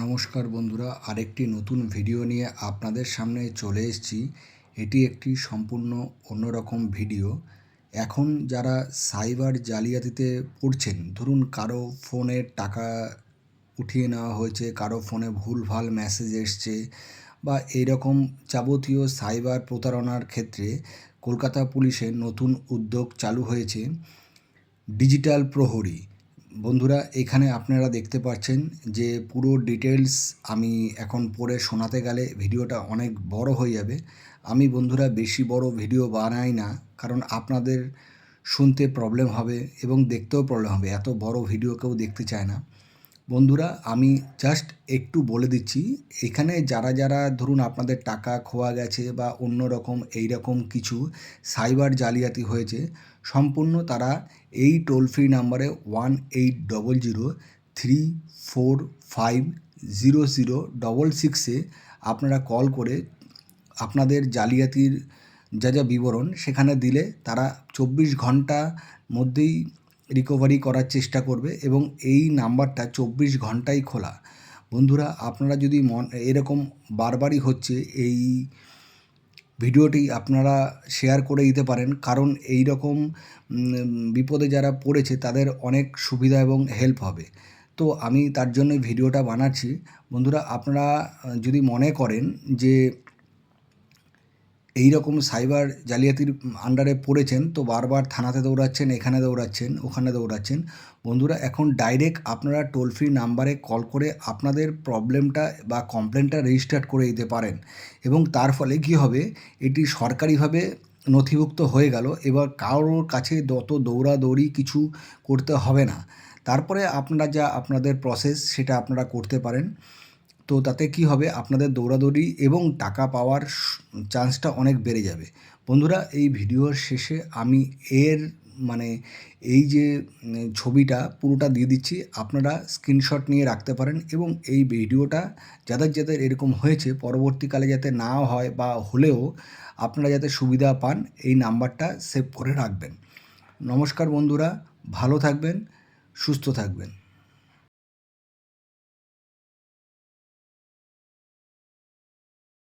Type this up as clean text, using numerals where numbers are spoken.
নমস্কার বন্ধুরা, আরেকটি নতুন ভিডিও নিয়ে আপনাদের সামনে চলে এসেছি। এটি একটি সম্পূর্ণ অন্যরকম ভিডিও। এখন যারা সাইবার জালিয়াতিতে পড়ছেন, ধরুন কারো ফোনে টাকা উঠিয়ে নেওয়া হয়েছে, কারো ফোনে ভুলভাল মেসেজ এসছে বা এইরকম যাবতীয় সাইবার প্রতারণার ক্ষেত্রে কলকাতা পুলিশের নতুন উদ্যোগ চালু হয়েছে, ডিজিটাল প্রহরী। বন্ধুরা, এখানে আপনারা দেখতে পাচ্ছেন যে পুরো ডিটেলস আমি এখন পড়ে শোনাতে গেলে ভিডিওটা অনেক বড় হয়ে যাবে। আমি বন্ধুরা বেশি বড় ভিডিও বানাই না, কারণ আপনাদের শুনতে প্রবলেম হবে এবং দেখতেও প্রবলেম হবে। এত বড় ভিডিও কেউ দেখতে চায় না। বন্ধুরা, আমি জাস্ট একটু বলে দিচ্ছি, এখানে যারা যারা ধরুন আপনাদের টাকা খোয়া গেছে বা অন্য রকম এই রকম কিছু সাইবার জালিয়াতি হয়েছে, সম্পূর্ণ তারা এই টোল ফ্রি নাম্বারে 1800-345-0066 আপনারা কল করে আপনাদের জালিয়াতির যা যা বিবরণ সেখানে দিলে তারা 24 ঘন্টা মধ্যেই রিকভারি করার চেষ্টা করবে এবং এই নাম্বারটা 24 ঘন্টাই খোলা। বন্ধুরা, আপনারা যদি এরকম বারবারই হচ্ছে, এই ভিডিওটি আপনারা শেয়ার করে দিতে পারেন, কারণ এই রকম বিপদে যারা পড়েছে তাদের অনেক সুবিধা এবং হেল্প হবে। তো আমি তার জন্যই ভিডিওটা বানাচ্ছি। বন্ধুরা, আপনারা যদি মনে করেন যে এই রকম সাইবার জালিয়াতির আন্ডারে পড়েছেন, তো বারবার থানাতে দৌড়াচ্ছেন, এখানে দৌড়াচ্ছেন, ওখানে দৌড়াচ্ছেন। বন্ধুরা, এখন ডাইরেক্ট আপনারা টোল ফ্রি নাম্বারে কল করে আপনাদের প্রবলেমটা বা কমপ্লেনটা রেজিস্টার করে দিতে পারেন এবং তার ফলে কী হবে, এটি সরকারিভাবে নথিভুক্ত হয়ে গেল। এবার কারোর কাছে যত দৌড়াদৌড়ি কিছু করতে হবে না। তারপরে আপনারা যা আপনাদের প্রসেস সেটা আপনারা করতে পারেন। তো তাতে কি হবে, আপনাদের দৌড়াদৌড়ি এবং টাকা পাওয়ার চান্সটা অনেক বেড়ে যাবে। বন্ধুরা, এই ভিডিওর শেষে আমি এর মানে এই যে ছবিটা পুরোটা দিয়ে দিচ্ছি, আপনারা স্ক্রিনশট নিয়ে রাখতে পারেন এবং এই ভিডিওটা যাদের যাদের এরকম হয়েছে পরবর্তীকালে যাতে না হয় বা হলেও আপনারা যাতে সুবিধা পান, এই নাম্বারটা সেভ করে রাখবেন। নমস্কার বন্ধুরা, ভালো থাকবেন, সুস্থ থাকবেন।